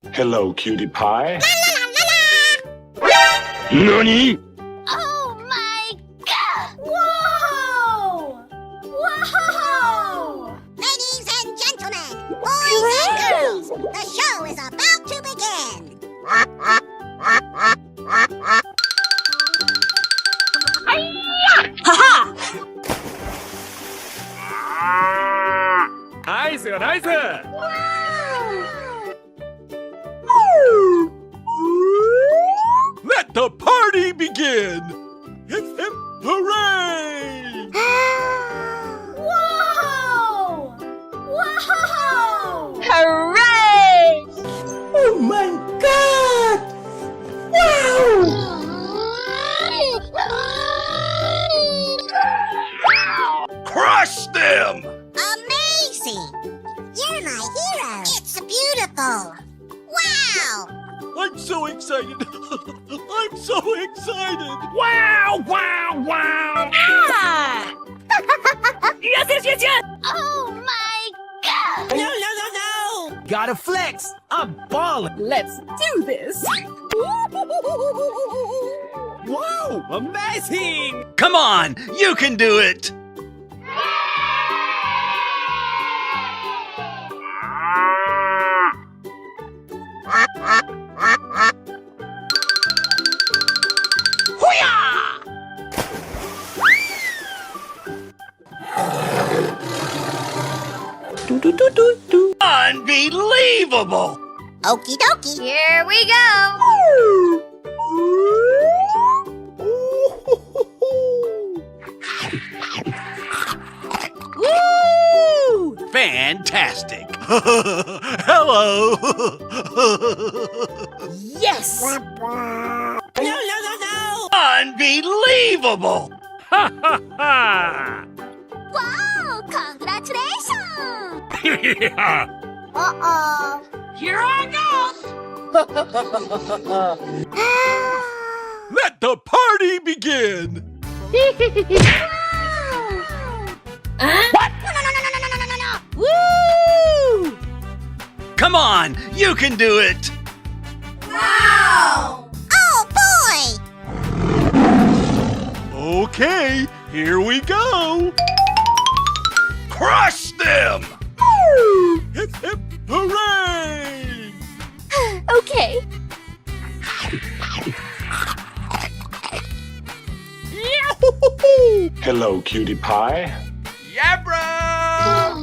Hello, cutie pie. NANI? Oh my God! Whoa! Whoa! Ladies and gentlemen, boys and girls, the show is about to begin. Haha! Nice, nice. Let the party begin. Hip, hip, hooray! Whoa! Whoa! Hooray! Oh my God! Crush them! Amazing! You're my hero. It's beautiful. Wow! I'm so excited. I'm so excited. Wow, wow, wow. Ah! Yes, yes, yes, yes! Oh my God! No! Gotta flex! I'm ballin'! Let's do this! Whoa! Amazing! Come on, you can do it! Unbelievable! Okie dokie. Here we go! Woo! Fantastic! Hello! Yes! No! Unbelievable! Ha ha ha! Wow! Congratulations! Yeah. Uh-oh. Here I Let the party begin. Woo! Come on, you can do it! Wow! Oh boy! Okay, here we go. Crush them! Hip, hip, hooray! Okay. Hello, cutie pie. Yabra!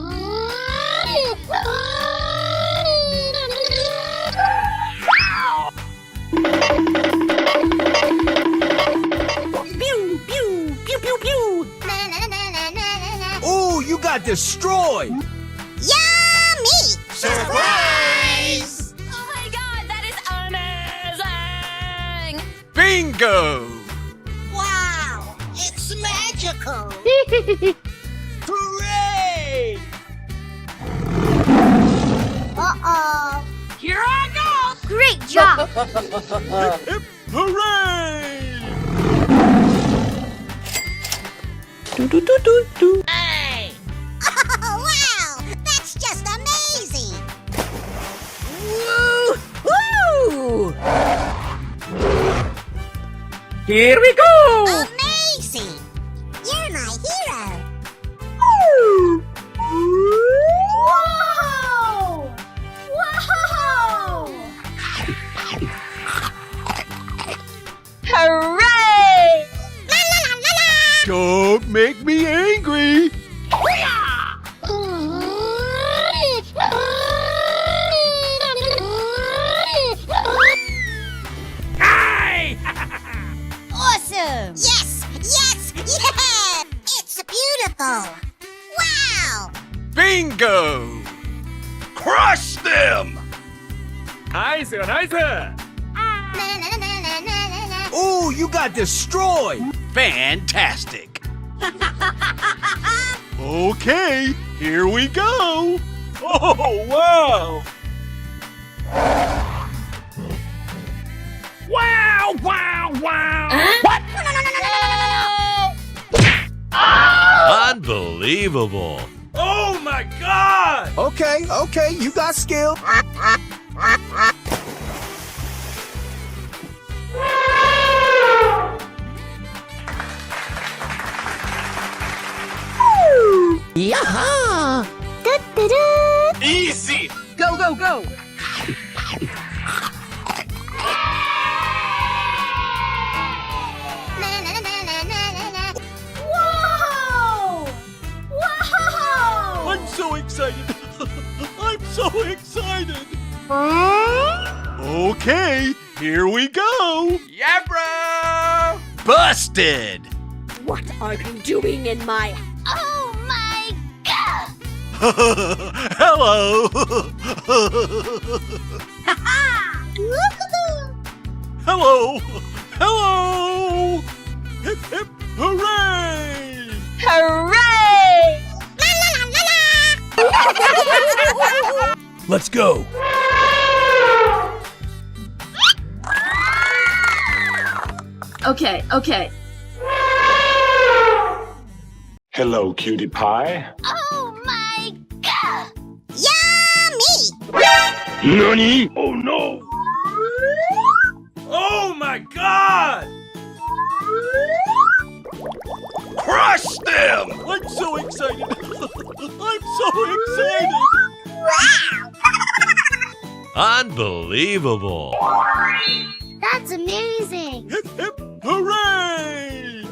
Pew, pew, pew, pew, pew. Ooh, you got destroyed! Yummy! Surprise! Oh my God, that is amazing! Bingo! Wow! It's magical! Hooray! Uh-oh! Here I go! Great job! Hip, hip, hooray! Hey! Oh, wow! That's just amazing! Woo! Woo! Here we go! Amazing! You're my hero! Whoa! Whoa! Hooray! La la la la la! Don't make me angry. Awesome! Yes! Yes! Yes! It's beautiful! Wow! Bingo! Crush them! Nice, nice. Ooh, you got destroyed! Fantastic! Okay, here we go. Oh, wow! Wow, wow, wow! What? Unbelievable! Oh my God! Okay, you got skill. Whoa! Whoa! I'm so excited. I'm so excited. Okay, here we go. Yeah, bro. Busted! What are you doing in my... Oh my god! Hello. Hello. Hello. Hip hip hooray! Hooray! Let's go. Okay, okay. Hello, cutie pie. Oh my god! Yummy! Nani? Oh no. Oh my god! Crush them! I'm so excited. I'm so excited. Unbelievable! That's amazing! Hip hip hooray!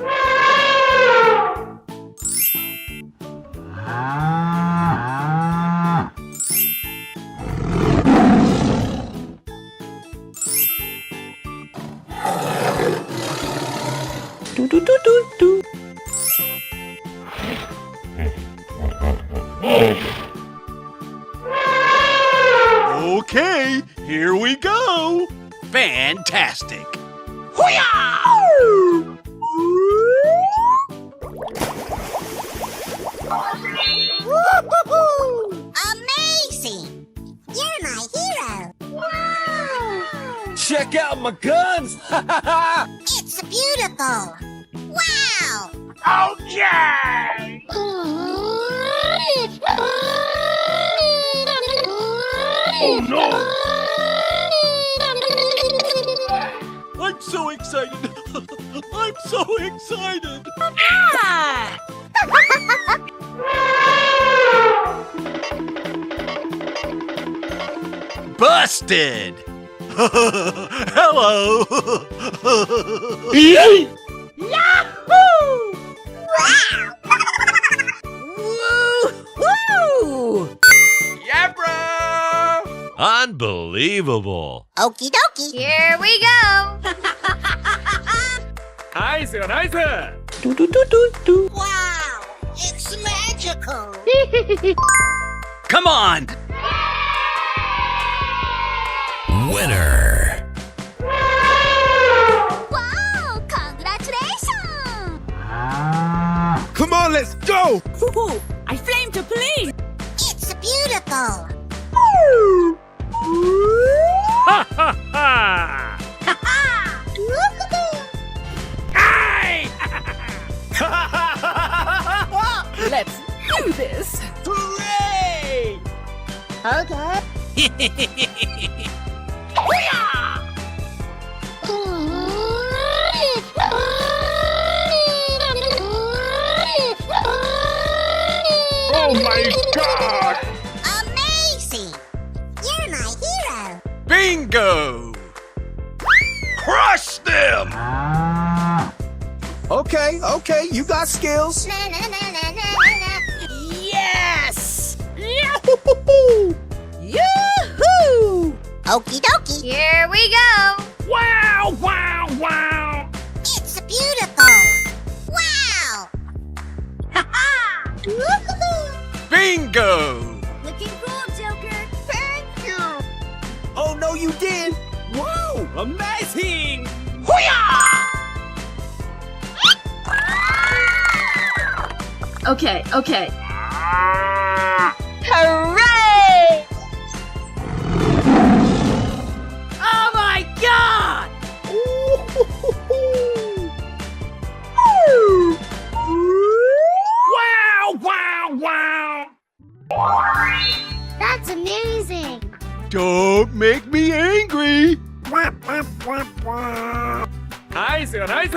Okay, here we go. Fantastic! Woo-hoo-hoo! Amazing! You're my hero! Wow! Check out my guns. It's beautiful! Wow! Okay! Oh no! I'm so excited. I'm so excited. Busted! Hello. Woo-hoo! Yeah, bro. Unbelievable! Okie dokie! Here we go! Nice, nice. Wow! It's magical! Come on! Winner! Wow! Congratulations! Come on, let's go. Hoo-hoo! I flame to police! It's beautiful! Ha ha ha! Let's do this! Hooray! Okay. Oh my god! Amazing! You're my hero! Bingo! Crush them! Okay, you got skills. Na, na, na, na, na, na. Yes! Yahoo! Yoo-hoo! Okie dokie! Here we go! Wow! Wow! Wow! It's beautiful! Wow! Bingo! Looking cool, Joker! Thank you. Oh no, you did. Whoa, amazing. Okay, okay. Hooray! Oh my god! Wow! Wow! Wow! That's amazing! Don't make me angry. Nice. La la la la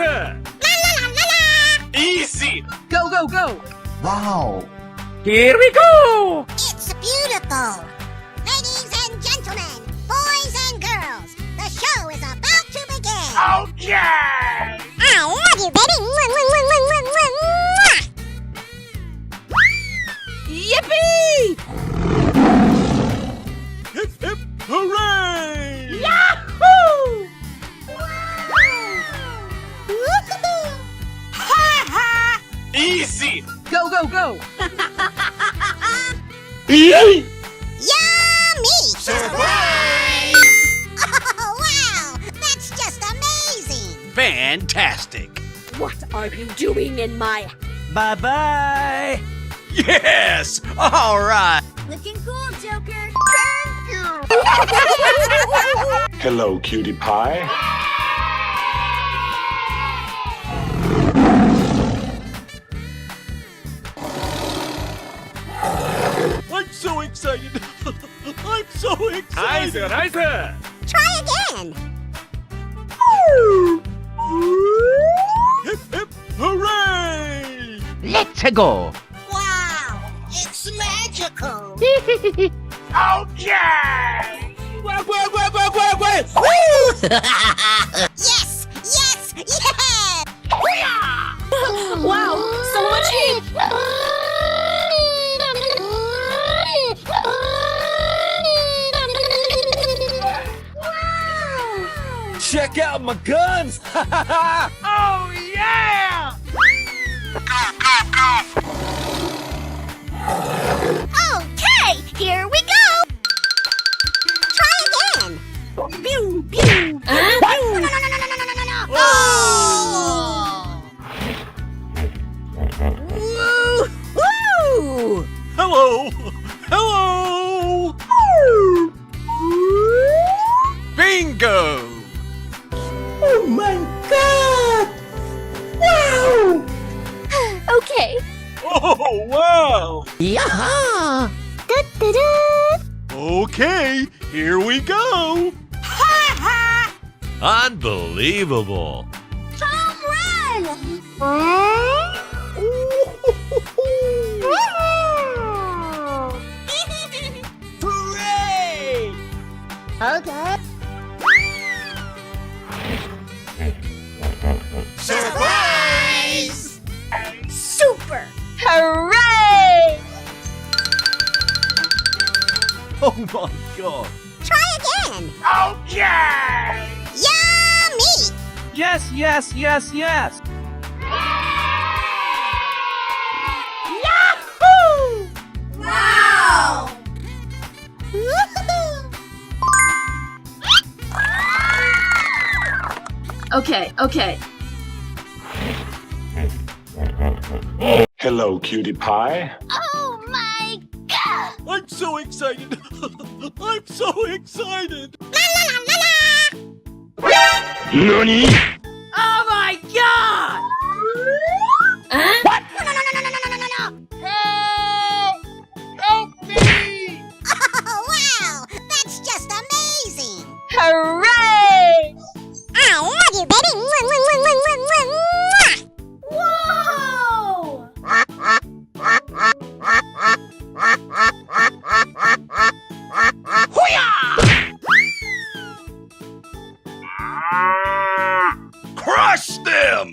la! Easy! Go, go, go! Here we go. It's beautiful! Ladies and gentlemen, for yeah! I love you, baby. Mwah, mwah, mwah, mwah, mwah, mwah, mwah. Yippee! Hip, hip, hooray! Yahoo! Easy! Go, go, go! Yummy! Surprise! Oh, wow! That's just amazing! Fantastic! What are you doing in my... Bye-bye. Yes! All right! Looking cool, Joker! Hello, cutie pie. I'm so excited! I'm so excited! nice! Try again! Hip, hip, hooray! Let's go. Wow! It's magical! Okay! Quack, quack, quack, quack, quack, quack. Yes! Yes! Yes! Wow, so much heat! Check out my guns. Oh, yeah! Okay, here we go! Try again! Pew, pew! No, no, no, no, no, no, no, no, no! Oh! Woo! Hello! Hello! Bingo! Oh my god! Wow! Okay. Oh, wow! Yeah. Okay, here we go! Unbelievable! Home run! Hooray! Okay. Surprise! Super! Hooray! Oh my god. Try again! Okay! Yummy! Yes, yes, yes, yes. Yahoo! Wow! Okay, okay. Hello, cutie pie. Oh my god! I'm so excited! I'm so excited! La la la la la! Nani? Oh my god! Huh? No, no, no, no, no, no, no, no, no! Help! Help me! Oh, wow! That's just amazing! Hooray! I love you, baby! Mwah, mwah, mwah, mwah, mwah, mwah, mwah. Whoa! Crush them!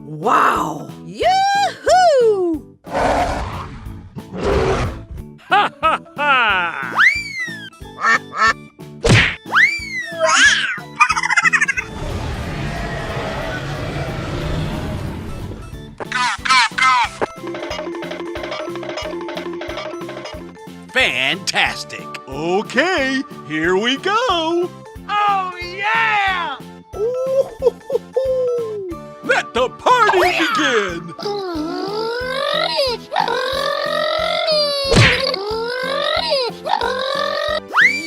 Wow. Yoo-hoo! Ha ha ha! Fantastic! Okay, here we go! Oh, yeah! Let the party begin!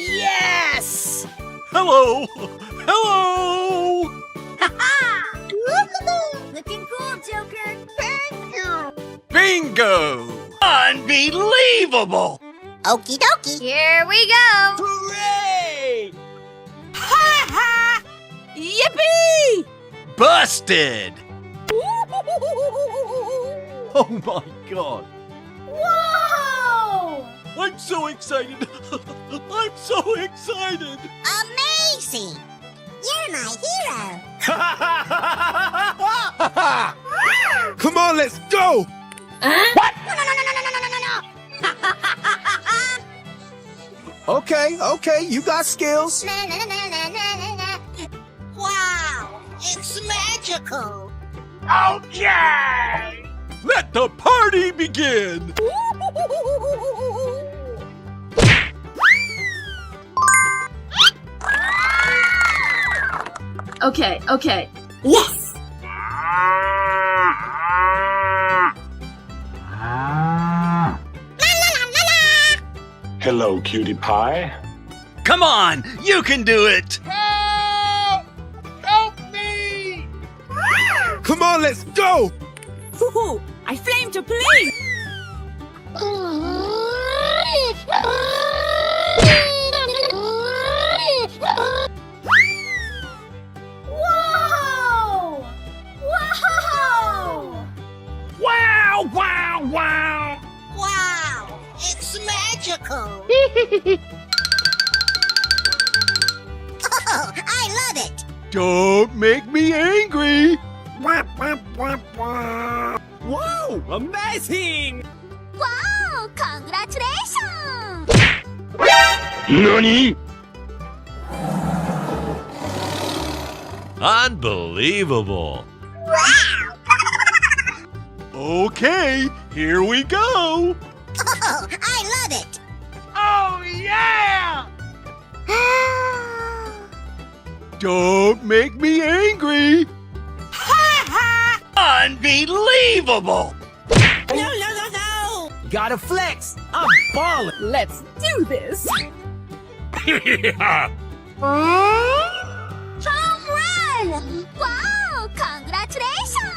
Yes! Hello! Hello! Looking cool, Joker! Bingo! Unbelievable! Okie dokie! Here we go! Hooray! Yippee! Busted! Oh my god! Whoa! I'm so excited! I'm so excited! Amazing! You're my hero! Come on, let's go! No, no, no, no, no, no, no, no, no, no! Okay, you got skills. Na, na, na, na, na, na, na. Wow! It's magical! Okay! Let the party begin! Okay. Yes! Hello, cutie pie. Come on, you can do it! Come on, let's go! Hoo-hoo! I flame to please! Whoa! Whoa! Wow, wow, wow! Wow! It's magical! Oh, I love it! Don't make me angry! Wow, amazing! Wow! Congratulations! Nani? Unbelievable! Okay, here we go! Oh, I love it! Oh, yeah! Don't make me angry! Unbelievable! No! Gotta flex! I'm ballin'! Let's do this! Home run! Wow! Congratulations!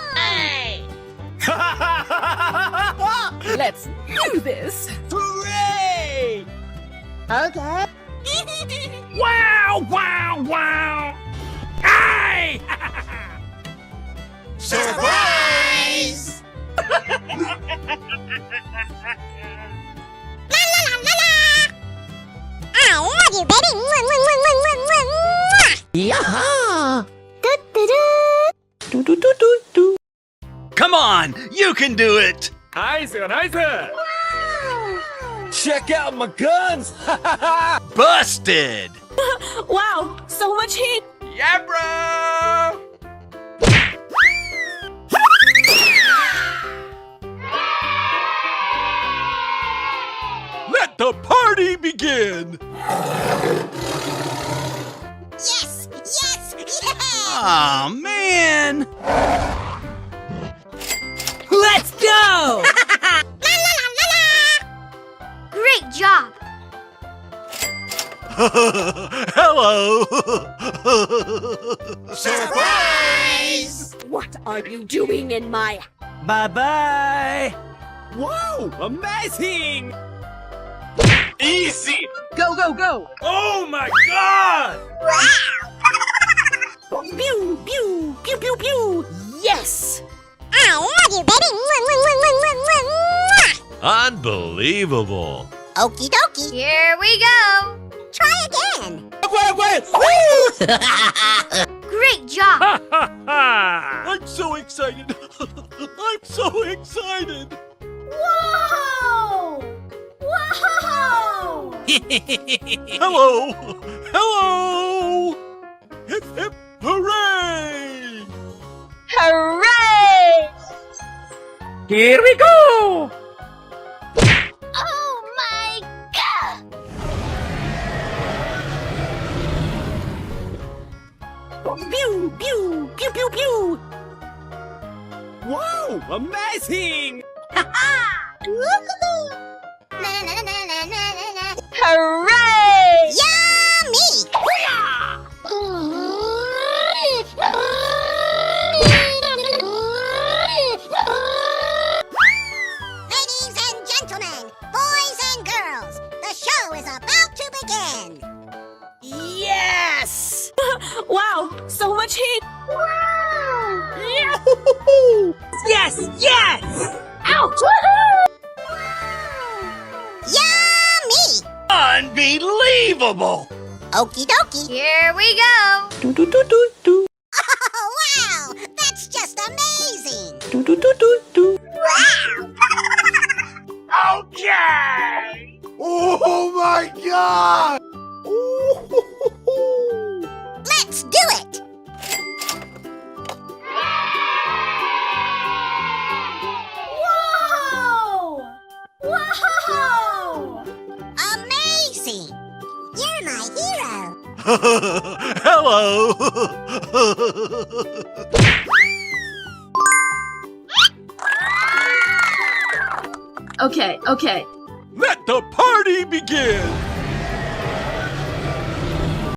Let's do this! Hooray! Okay. Wow, wow, wow! Aye! Surprise! La la la la la! I love you, baby! Mwah, mwah, mwah, mwah, mwah, mwah, mwah. Yaha! Do-do-do. Come on, you can do it! Nice! Check out my guns! Busted! Wow! So much heat! Yeah, bro! Let the party begin! Yes! Yes! Yes! Aw, man! Let's go! La la la la la! Great job! Hello! Surprise! What are you doing in my... Bye-bye! Wow, amazing! Easy! Go, go, go! Oh my god! Pew, pew, pew, pew, pew! Yes! I love you, baby! Mwah, mwah, mwah, mwah, mwah, mwah. Unbelievable! Okie dokie. Here we go. Try again. Great job. Ha ha ha! I'm so excited! I'm so excited! Whoa! Whoa! Hello! Hello! Hip hip hooray! Hooray! Here we go! Oh my god! Pew, pew, pew, pew, pew! Wow, amazing! Na na na na na na na. Hooray! Yummy! Ladies and gentlemen, boys and girls, the show is about to begin. Yes! Wow, so much heat! Woo-hoo-hoo. Yes, yes! Ouch! Yummy! Unbelievable! Okie dokie. Here we go. Do do do do do. Oh, wow! That's just amazing! Do do do do do. Okay! Oh my God! Ooh-hoo-hoo-hoo. Let's do it! Whoa! Whoa! Amazing! You're my hero! Hello! Okay, okay. Let the party begin!